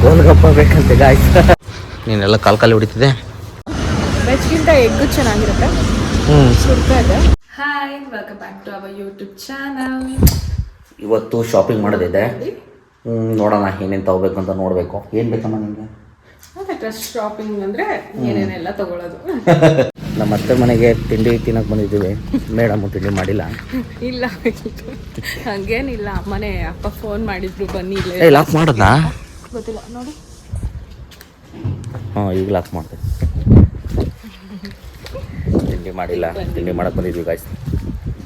ಗೋಲ್ಗಪ್ಪ ಬೇಕಂತೆ ಗಾಯ್ಸ್. ನೀನೆಲ್ಲ ಕಾಲು ಹೊಡಿತಿದೆ. ವೆಜ್ಗಿಂತ ಎಗ್ ಚೆನ್ನಾಗಿರುತ್ತೆ. ಸುಡ್ತಾ hi, welcome back to our YouTube channel. ಇವತ್ತು ಶಾಪಿಂಗ್ ಮಾಡೋದಿದೆ. ನೋಡೋಣ ಏನೇನು ತಗೋಬೇಕು ಅಂತ ನೋಡಬೇಕು. ಏನು ಬೇಕಮ್ಮ ನಿಮಗೆ? ಅದೇ ಡ್ರೆಸ್ ಶಾಪಿಂಗ್ ಅಂದರೆ ಏನೇನೆಲ್ಲ ತಗೊಳ್ಳೋದು. ನಮ್ಮ ಅತ್ತೆ ಮನೆಗೆ ತಿಂಡಿ ತಿನ್ನೋಕೆ ಬಂದಿದ್ದೀವಿ. ಮೇಡಮ್ ತಿಂಡಿ ಮಾಡಿಲ್ಲ. ಇಲ್ಲ ಹಂಗೇನಿಲ್ಲ, ಅಮ್ಮನೇ ಅಪ್ಪ ಫೋನ್ ಮಾಡಿದ್ರು ಬನ್ನಿ. ಇಲ್ಲ ಲಾಕ್ ಮಾಡೋದಾ ಗೊತ್ತಿಲ್ಲ ನೋಡಿ. ಹಾಂ ಈಗ ಲಾಕ್ ಮಾಡಿದೆ. ತಿಂಡಿ ಮಾಡಿಲ್ಲ, ತಿಂಡಿ ಮಾಡಕ್ಕೆ ಬಂದಿದ್ವಿ ಗಾಯ್ಸ್.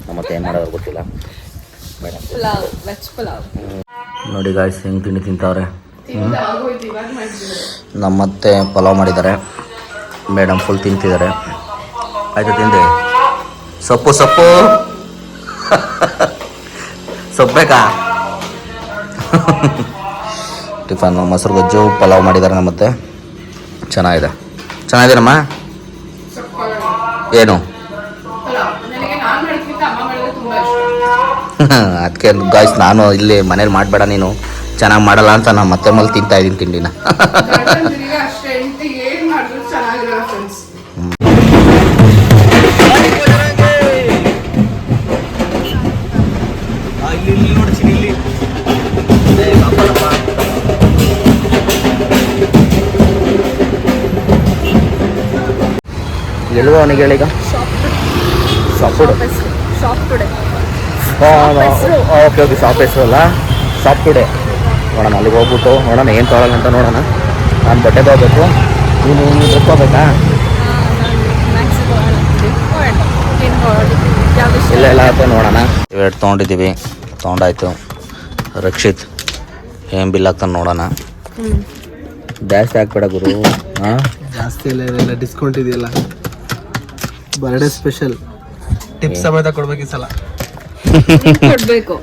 ನಮ್ಮತ್ತೆ ಏನು ಮಾಡೋದು ಗೊತ್ತಿಲ್ಲ. ಮೇಡಮ್ ಪಲಾವ್, ವೆಜ್ ಪಲಾವ್ ನೋಡಿ ಗಾಯ್ಸ್ ಹೆಂಗೆ ತಿಂಡಿ ತಿಂತಾವ್ರೆ. ನಮ್ಮತ್ತೆ ಪಲಾವ್ ಮಾಡಿದ್ದಾರೆ, ಮೇಡಮ್ ಫುಲ್ ತಿಂತಿದ್ದಾರೆ. ಆಯ್ತು ತಿಂದೆ. ಸೊಪ್ಪು ಸೊಪ್ಪು ಸೊಪ್ಪು ಬೇಕಾ? ಟಿಫನ್ ಮೊಸರು ಗೊಜ್ಜು ಪಲಾವ್ ಮಾಡಿದ್ದಾರೆ ನಮ್ಮತ್ತೆ. ಚೆನ್ನಾಗಿದೆನಮ್ಮ. ಏನು ಅದಕ್ಕೆ ಗಾಯ್ಸ್ ನಾನು ಇಲ್ಲಿ ಮನೇಲಿ ಮಾಡಬೇಡ ನೀನು ಚೆನ್ನಾಗಿ ಮಾಡಲ್ಲ ಅಂತ ನಾನು ಮತ್ತೆ ಮೇಲೆ ತಿಂತಾ ಇದ್ದೀನಿ ತಿಂಡಿನ. ಎಲ್ಲಿಗೋ ಅವನಿಗೆ ಹೇಳೀಗ shop today. Okay okay, shop ಹೆಸರು ಅಲ್ಲ, ಶಾಪ್ ಟುಡೇ. ನೋಡೋಣ ಅಲ್ಲಿಗೆ ಹೋಗ್ಬಿಟ್ಟು ನೋಡೋಣ ಏನು ತೊಗೊಳ್ಳೋಣ ಅಂತ ನೋಡೋಣ. ನಾನು ಬಟ್ಟೆ ತೊಗೋಬೇಕು, ನೀನು ಡ್ರೆಸ್ ತೊಗೋಬೇಕಾ? ಇಲ್ಲ ಎಲ್ಲ ಆಯ್ತು ನೋಡೋಣ. ಇವೆರಡು ತೊಗೊಂಡಿದ್ದೀವಿ, ತೊಗೊಂಡಾಯ್ತು. ರಕ್ಷಿತ್ ಏನು ಬಿಲ್ ಆಗ್ತಾನೆ ನೋಡೋಣ. ಜಾಸ್ತಿ ಹಾಕ್ಬೇಡ ಗುರು. ಹಾಂ ಜಾಸ್ತಿ ಇಲ್ಲ, ಡಿಸ್ಕೌಂಟ್ ಇದೆಯಲ್ಲ. ಬರ್ಡೇ ಸ್ಪೆಷಲ್ ಟಿಪ್ಸ್ ಸಮೇತ ಕೊಡ್ಬೇಕು ಈ ಸಲ. ಕೊಡ್ಬೇಕು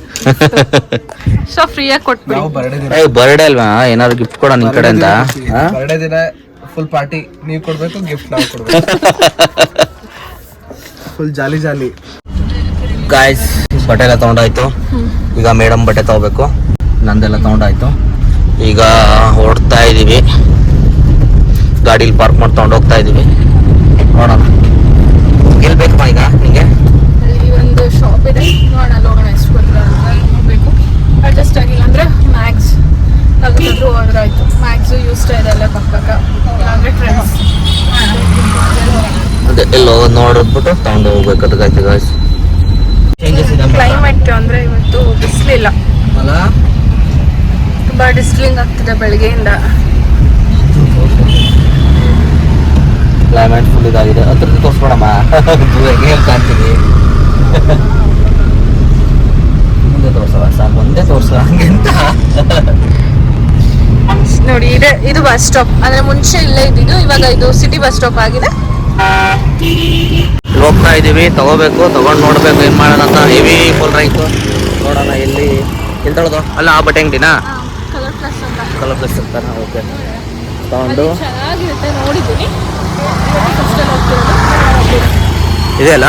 ಸೊ ಫ್ರೀಯಾಗಿ ಕೊಟ್ಬಿಡಿ. ನಾವು ಬರ್ಡೇ ಅಲ್ವಾ, ಏನಾದ್ರು ಗಿಫ್ಟ್ ಕೊಡೋಣ ನಿನ್ ಕಡೆ ಅಂತ. ಬರ್ಡೇ ದಿನ ಫುಲ್ ಪಾರ್ಟಿ ನೀವು ಕೊಡ್ಬೇಕು, ಗಿಫ್ಟ್ ನಾವು ಕೊಡ್ಬೇಕು. ಫುಲ್ ಜಾಲಿ ಜಾಲಿ. ಗಾಯ್ಸ್ ಬಟ್ಟೆ ಎಲ್ಲ ತೊಗೊಂಡಾಯ್ತು. ಈಗ ಮೇಡಮ್ ಬಟ್ಟೆ ತಗೋಬೇಕು. ನಂದೆಲ್ಲ ತೊಗೊಂಡಾಯ್ತು. ಈಗ ಹೊರಡ್ತಾ ಇದ್ದೀವಿ. ಗಾಡೀಲಿ ಪಾರ್ಕ್ ಮಾಡಿ ತೊಗೊಂಡು ಹೋಗ್ತಾ ಇದ್ದೀವಿ. ನೋಡೋಣ ಗೆಲ್ಬೇಕಮ್ಮ ಈಗ ನಿಮಗೆ. ಅಲ್ಲಿ ಒಂದು ಶಾಪ್ ಇದೆ, ನೋಡೋಣ ಹೋಗೋಣ. ಎಷ್ಟು ಗೊತ್ತಿಲ್ಲ ಹೋಗ್ಬೇಕು. ಅಡ್ಜಸ್ಟ್ ಆಗಿಲ್ಲ ಅಂದರೆ ಮ್ಯಾಕ್ಸ್ ತಗೊಂಡ್ರು ಹೋದ್ರೆ ಆಯಿತು. ಮ್ಯಾಕ್ಸು ಯೂಸ್ಡ್ ಇದೆಲ್ಲ ಪಕ್ಕ ಅಂದರೆ ಟ್ರೆಂಡ್ಸ್. ಅದೇ ಎಲ್ಲೋ ನೋಡಿದ್ಬಿಟ್ಟು ತಗೊಂಡು ಹೋಗ್ಬೇಕಾಯ್ತು ಗಾಯ್ಸ್. ಕ್ಲೈಮೇಟ್ ಅಂದರೆ ಇವತ್ತು ಬಿಸಿಲಿಲ್ಲ, ತುಂಬ ಡಿಸ್ಲಿಂಗ್ ಆಗ್ತಿದೆ ಬೆಳಗ್ಗೆಯಿಂದ. ಕ್ಲೈಮೇಟ್ ಫುಲ್ ಇದಾಗಿದೆ. ಹತ್ರದ್ದು ತೋರಿಸ್ಬೇಡಮ್ಮ, ಹೇಗೆ ಕಾಣ್ತೀವಿ. ಮುಂದೆ ತೋರ್ಸವ ಸಾಕು, ಮುಂದೆ ತೋರ್ಸ ಹಂಗೆ ಅಂತ. ನೋಡಿ ಇದು ಬಸ್ ಸ್ಟಾಪ್. ಅಂದರೆ ಮುಂಚೆ ಇಲ್ಲೇ ಇದ್ದಿದ್ದು, ಇವಾಗ ಇದು ಸಿಟಿ ಬಸ್ ಸ್ಟಾಪ್ ಆಗಿದೆ. ಹೋಗ್ತಾ ಇದ್ದೀವಿ, ತಗೋಬೇಕು, ತಗೊಂಡು ನೋಡ್ಬೇಕು ಏನು ಮಾಡೋಣ ಅಂತ. ಹೆವಿ ಫುಲ್ ರೈತು. ನೋಡೋಣ ಎಲ್ಲಿ ತೊಗೊಳೋದು. ಅಲ್ಲ ಆ ಬಟ್ಟೆ ಅಂಗಡಿನಾ? ಕಲರ್ ಪ್ಲಸ್ ಅಂತಾನ? ಓಕೆ ತಗೊಂಡು ಚೆನ್ನಾಗಿರುತ್ತೆ, ನೋಡಿದ್ದೀನಿ. ಇದೆಯಲ್ಲ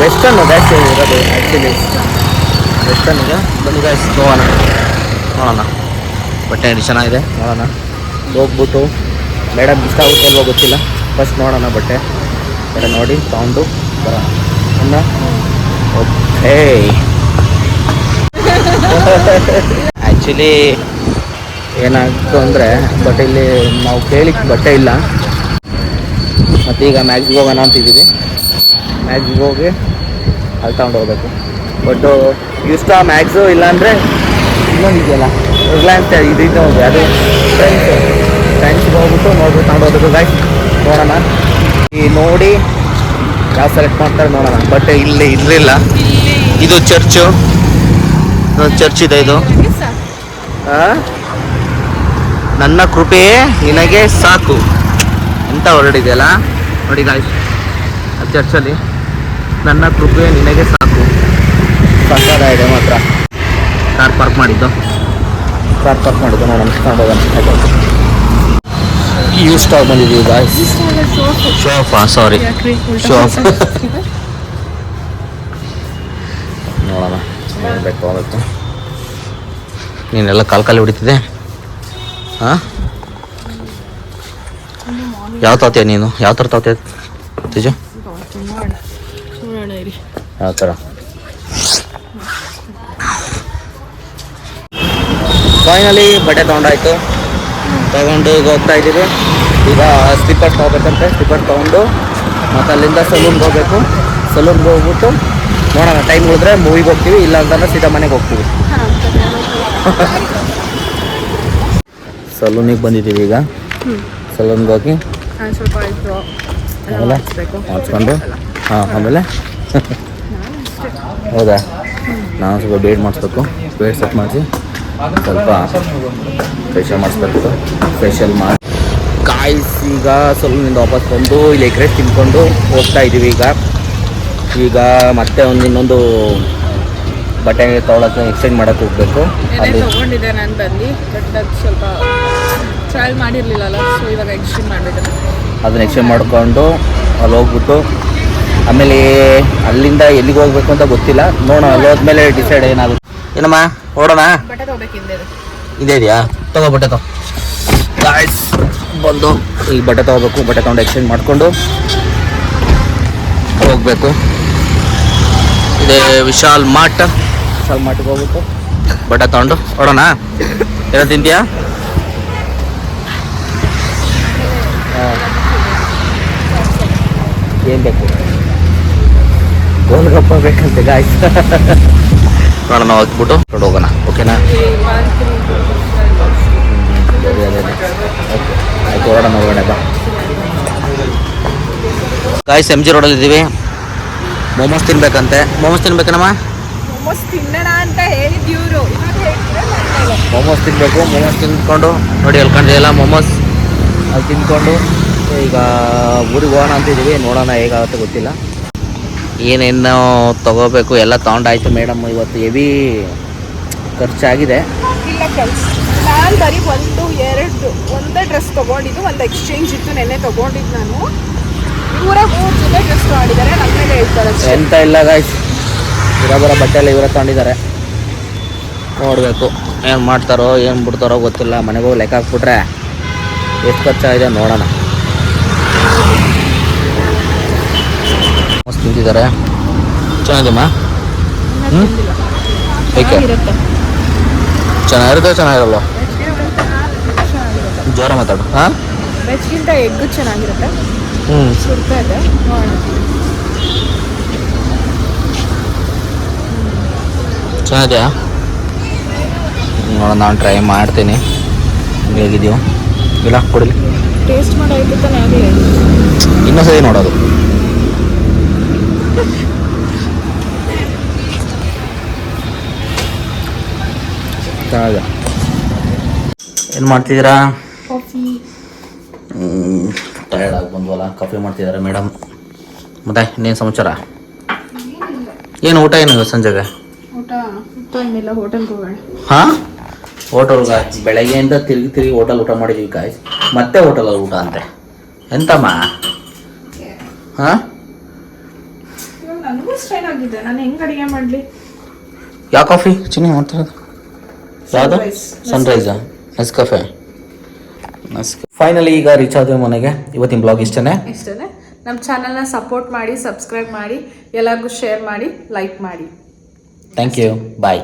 ವೆಸ್ಟರ್ನ್ ಜಾಸ್ತಿ ಇರೋದು ಆ್ಯಕ್ಚುಲಿ. ವೆಸ್ಟರ್ನ್ ಈಗ ಬನ್ನಿ ಗಾಯ್ಸ್ ಹೋಗೋಣ, ನೋಡೋಣ. ಬಟ್ಟೆ ಅಂಗಡಿ ಚೆನ್ನಾಗಿದೆ, ನೋಡೋಣ. ಹೋಗ್ಬಿಟ್ಟು ಮೇಡಮ್ ಇಷ್ಟ ಆಗುತ್ತೆ ಅಲ್ವೋ ಗೊತ್ತಿಲ್ಲ. ಫಸ್ಟ್ ನೋಡೋಣ ಬಟ್ಟೆ ನೋಡಿ ತಗೊಂಡು ಬರೋಣ. ಓಕೆ ಆ್ಯಕ್ಚುಲಿ ಏನಾಗ್ತು ಅಂದರೆ ಬಟ್ ಇಲ್ಲಿ ನಾವು ಕೇಳಿಕ್ಕೆ ಬಟ್ಟೆ ಇಲ್ಲ. ಮತ್ತು ಈಗ ಮ್ಯಾಗ್ಸಿಗೆ ಹೋಗೋಣ ಅಂತಿದ್ದೀವಿ. ಮ್ಯಾಗ್ಸಿಗೆ ಹೋಗಿ ಅಲ್ಲಿ ತಗೊಂಡು ಹೋಗ್ಬೇಕು. ಬಟ್ಟು ಇಷ್ಟ ಮ್ಯಾಗ್ಸು ಇಲ್ಲಾಂದರೆ ಇನ್ನೊಂದು ಇದೆಯಲ್ಲ ರಿಲಯನ್ಸ್ ಇದು ಹೋಗಿ ಅದು ಫ್ರೆಂಡ್ಸ್ಗೆ ಹೋಗ್ಬಿಟ್ಟು ನೋಡ್ಬಿಟ್ಟು ತಗೊಂಡು ಹೋಗ್ಬೇಕು ಗಾಯ್ಸ್. ನೋಡೋಣ ಈ ನೋಡಿ ಯಾವ ಸೆಲೆಕ್ಟ್ ಮಾಡ್ತಾರೆ ನೋಡೋಣ. ಬಟ್ ಇಲ್ಲಿ ಇರಲಿಲ್ಲ. ಇದು ಚರ್ಚು, ಚರ್ಚ್ ಇದೆ ಇದು. ನನ್ನ ಕೃಪೆಯೇ ನಿನಗೆ ಸಾಕು ಅಂತ ಹೊರಡಿದೆಯಲ್ಲ ನೋಡಿ ಗಾಯ್ಸ್. ಆ ಚರ್ಚಲ್ಲಿ ನನ್ನ ಕೃಪೆಯೇ ನಿನಗೆ ಸಾಕು ಸಕ್ಕದ ಇದೆ ಮಾತ್ರ. ಕಾರ್ ಪಾರ್ಕ್ ಮಾಡಿದ್ದು ನೋಡೋಣ, ತಗೊಂಡೋಗೋಣ. ಯೂ ಸ್ಟಾಕ್ ಬಂದಿದ್ದೀವಿ ಗಾಯ್ಸ್. ಶೋಫಾ ಸಾರಿ ಶೋಫ್. ನೋಡೋಣ ಬೇಕು. ನೀನೆಲ್ಲ ಕಾಲು ಹೊಡಿತಿದೆ. ಹಾಂ ಯಾವ ತೋತೆ ನೀನು ಯಾವ ಥರ ತೋತೆ ತೇಜು ಯಾವ ಥರ ಫೈನಲಿ ಬಟ್ಟೆ ತೊಗೊಂಡಾಯ್ತು. ತಗೊಂಡು ಈಗ ಹೋಗ್ತಾ ಇದ್ದೀವಿ. ಈಗ ಸ್ಲಿಪ್ಪರ್ ತೊಗೋಬೇಕಂತೆ. ಸ್ಲಿಪ್ಪರ್ ತೊಗೊಂಡು ಮತ್ತು ಅಲ್ಲಿಂದ ಸಲೂನ್ಗೆ ಹೋಗ್ಬೇಕು. ಸಲೂನ್ಗೆ ಹೋಗ್ಬಿಟ್ಟು ನೋಡೋಣ, ಟೈಮ್ ಉಳಿದ್ರೆ ಮೂವಿಗೆ ಹೋಗ್ತೀವಿ, ಇಲ್ಲ ಅಂತಂದ್ರೆ ಸೀದಾ ಮನೆಗೆ ಹೋಗ್ತೀವಿ. ಸಲೂನಿಗೆ ಬಂದಿದ್ದೀವಿ ಈಗ. ಸಲೂನ್ಗೆ ಹೋಗಿ ಸ್ವಲ್ಪ ಇದು ಆಮೇಲೆ ಮಾಡಿಸ್ಕೊಂಡು ಆಮೇಲೆ ಹೌದಾ, ನಾವು ಸ್ವಲ್ಪ ಬೇಡ್ ಮಾಡಿಸ್ಬೇಕು. ಬೇಡ್ ಸೆಟ್ ಮಾಡಿಸಿ ಸ್ವಲ್ಪ ಫೇಶಿಯಲ್ ಮಾಡಿಸ್ಬೇಕು. ಫೇಶಿಯಲ್ ಮಾಡಿ ಕಾಯಿಸಿ ಈಗ ಸಲೂನಿಂದ ವಾಪಸ್ ಬಂದು ಇಲ್ಲಿ ಎಗ್ ರೈಸ್ ತಿನ್ಕೊಂಡು ಹೋಗ್ತಾ ಇದ್ದೀವಿ. ಈಗ ಮತ್ತೆ ಇನ್ನೊಂದು ಬಟ್ಟೆ ತೊಗೊಳಕ್ಕೆ ಎಕ್ಸ್ಚೇಂಜ್ ಮಾಡೋಕ್ಕೆ ಹೋಗಬೇಕು. ಅಲ್ಲಿ ತೊಗೊಂಡಿದ್ದೆ ನಾನು ಬಂದು, ಬಟ್ ಅದು ಸ್ವಲ್ಪ ಟ್ರಯಲ್ ಮಾಡಿರಲಿಲ್ಲಲ್ಲ, ಸೊ ಇವಾಗ ಎಕ್ಸ್ಚೇಂಜ್ ಮಾಡಿದ್ದಾರೆ. ಅದನ್ನ ಎಕ್ಸ್ಚೇಂಜ್ ಮಾಡಿಕೊಂಡು ಅಲ್ಲಿ ಹೋಗ್ಬಿಟ್ಟು ಆಮೇಲೆ ಅಲ್ಲಿಂದ ಎಲ್ಲಿಗೆ ಹೋಗ್ಬೇಕು ಅಂತ ಗೊತ್ತಿಲ್ಲ. ನೋಡೋಣ, ಅಲ್ಲಿ ಹೋದ್ಮೇಲೆ ಡಿಸೈಡ್ ಏನಾಗುತ್ತೆ. ಏನಮ್ಮ ಓಡೋಣ? ಬಟ್ಟೆ ತೊಗೋಬೇಕಿಂದೆ ಇದೇ ಇದೆಯಾ? ತಗೋ ಬಟ್ಟೆ ತಗೋ. ಗಾಯ್ಸ್ ಬಂದು ಈಗ ಬಟ್ಟೆ ತೊಗೋಬೇಕು. ಬಟ್ಟೆ ತೊಗೊಂಡು ಎಕ್ಸ್ಚೇಂಜ್ ಮಾಡಿಕೊಂಡು ಹೋಗಬೇಕು. ಇದೇ ವಿಶಾಲ್ ಮಾರ್ಟ್ಗೆ ಹೋಗ್ಬಿಟ್ಟು ಬಟ್ಟೆ ತೊಗೊಂಡು ಓಡೋಣ. ಏನೋ ತಿಂತೀಯಾ? ಏನು ಬೇಕು? ಗೋಲ್ಗಪ್ಪ ಬೇಕಂತೆ ಗಾಯ್ಸ್. ನೋಡೋಣ, ಹೋಗ್ಬಿಟ್ಟು ಹೊರಡು ಹೋಗೋಣ. ಓಕೆನಾ? ಅದೇ ಓಕೆ ಆಯ್ತು, ಹೊರಡೋಣ ಬಾ. ಗಾಯ್ಸ್ ಎಮ್ ಜಿ ರೋಡಲ್ಲಿ ಇದ್ದೀವಿ. ಮೋಮೋಸ್ ತಿನ್ಬೇಕಂತೆ. ಮೋಮೋಸ್ ತಿನ್ಬೇಕನಮ್ಮ? ಮೋಮೋಸ್ ತಿನ್ನೋಣ ಅಂತ ಹೇಳಿದ್ಯೂರು. ಮೋಮೋಸ್ ತಿನ್ನಬೇಕು. ಮೋಮೋಸ್ ತಿನ್ಕೊಂಡು ನೋಡಿ ಅಲ್ಕೊಂಡಿದೆಯಲ್ಲ ಮೋಮೋಸ್, ಅಲ್ಲಿ ತಿನ್ಕೊಂಡು ಈಗ ಊರಿಗೆ ಹೋಗೋಣ ಅಂತಿದ್ದೀವಿ. ನೋಡೋಣ ಹೇಗಾಗುತ್ತೆ ಗೊತ್ತಿಲ್ಲ. ಏನೇನು ತೊಗೋಬೇಕು ಎಲ್ಲ ತೊಗೊಂಡಾಯ್ತು ಮೇಡಮ್. ಇವತ್ತು ಹೆವಿ ಖರ್ಚಾಗಿದೆ. ಇಲ್ಲ ಫ್ರೆಂಡ್ಸ್, ನಾನು ಬರೀ ಒಂದೇ ಡ್ರೆಸ್ ತೊಗೊಂಡಿದ್ದು. ಒಂದು ಎಕ್ಸ್ಚೇಂಜ್ ಇತ್ತು, ನೆನ್ನೆ ತೊಗೊಂಡಿದ್ದು ನಾನು. ಇವರೇ 3 ಜೊತೆ ಡ್ರೆಸ್ ತೊಗೊಂಡಿದ್ದಾರೆ, ನಮ್ಮ ಮೇಲೆ ಹೇಳ್ತಾರೆ. ಎಂತ ಇಲ್ಲ ಗಾಯ್ಸ್, ಬರೋ ಬಟ್ಟೆ ಎಲ್ಲ ಇವರೇ ತೊಗೊಂಡಿದ್ದಾರೆ. ನೋಡಬೇಕು ಏನು ಮಾಡ್ತಾರೋ ಏನು ಬಿಡ್ತಾರೋ ಗೊತ್ತಿಲ್ಲ. ಮನೆಗೆ ಹೋಗಿ ಲೆಕ್ಕ ಹಾಕ್ಬಿಟ್ರೆ ಎಷ್ಟು ಖರ್ಚಾಗಿದೆ ನೋಡೋಣ. ಮಸ್ತ್ ತಿಂತಿದ್ದಾರೆ. ಚೆನ್ನಾಗಿದೆಮ್ಮ? ಏಕೆ ಚೆನ್ನಾಗಿರುತ್ತೆ? ಚೆನ್ನಾಗಿರಲ್ಲ? ಜ್ವರ ಮಾತಾಡು. ಹಾಂ, ವೆಜ್ಗಿಂತ ಎಗ್ಗು ಚೆನ್ನಾಗಿರುತ್ತೆ. ಸುಡ್ತಾ ಇದೆ, ಚೆನ್ನಾಗಿದೆಯಾ? ನೋಡೋಣ, ನಾನು ಟ್ರೈ ಮಾಡ್ತೀನಿ. ಹೇಗಿದೆಯೋ ಇಲ್ಲ ಕೊಡಲಿ. ಟೇಸ್ಟ್ ಮಾಡೋದು ತಾನೇ ಆಗಲಿ. ಇನ್ನೊಂದ್ಸರಿ ನೋಡೋದು. ಚೆನ್ನಾಗಿದೆ. ಏನು ಮಾಡ್ತಿದ್ದೀರಾ? ಕಾಫಿ. ಟಯರ್ಡ್ ಆಗಿ ಬಂದ್ವಲ್ಲ, ಕಾಫಿ ಮಾಡ್ತಿದ್ದಾರೆ ಮೇಡಮ್. ಮತ್ತೆ ಇನ್ನೇನು ಸಮಾಚಾರ? ಏನು ಊಟ ಏನು ಸಂಜೆಗೆ? ಊಟ ಏನಿಲ್ಲ, ಹೋಟೆಲ್ಗೆ ಹೋಗೋಣ. ಹಾಂ, ಹೋಟೆಲ್ಗೆ ಬೆಳಗ್ಗೆಯಿಂದ ತಿರುಗಿ ಹೋಟೆಲ್ ಊಟ ಮಾಡಿದ್ದೀವಿ ಕಾಯ್ಸ್. ಮತ್ತೆ ಹೋಟೆಲಲ್ಲಿ ಊಟ ಅಂತೆ. ಎಂತಮ್ಮ? ಹಾಂ, ಇವಾಗ ನನಗೂ ಸ್ಟ್ರೈನ್ ಆಗಿದೆ. ನಾನು ಹೆಂಗೆ ಅಡುಗೆ ಮಾಡಲಿ? ಯಾವ ಕಾಫಿ ಚಿನ್ನಿ ಮಾಡ್ತಿರೋದು? ಯಾವುದು? ಸನ್ರೈಸಾ? ನೆಸ್ಕಾಫೆ. ಫೈನಲಿ ಈಗ ರೀಚ್ ಆದ್ವಿ ಮನೆಗೆ. ಇವತ್ತಿನ ಬ್ಲಾಗ್ ಇಷ್ಟೇ. ನಮ್ಮ ಚಾನಲ್ನ ಸಪೋರ್ಟ್ ಮಾಡಿ, ಸಬ್ಸ್ಕ್ರೈಬ್ ಮಾಡಿ, ಎಲ್ಲರಿಗೂ ಶೇರ್ ಮಾಡಿ, ಲೈಕ್ ಮಾಡಿ. Thank you. ಬಾಯ್.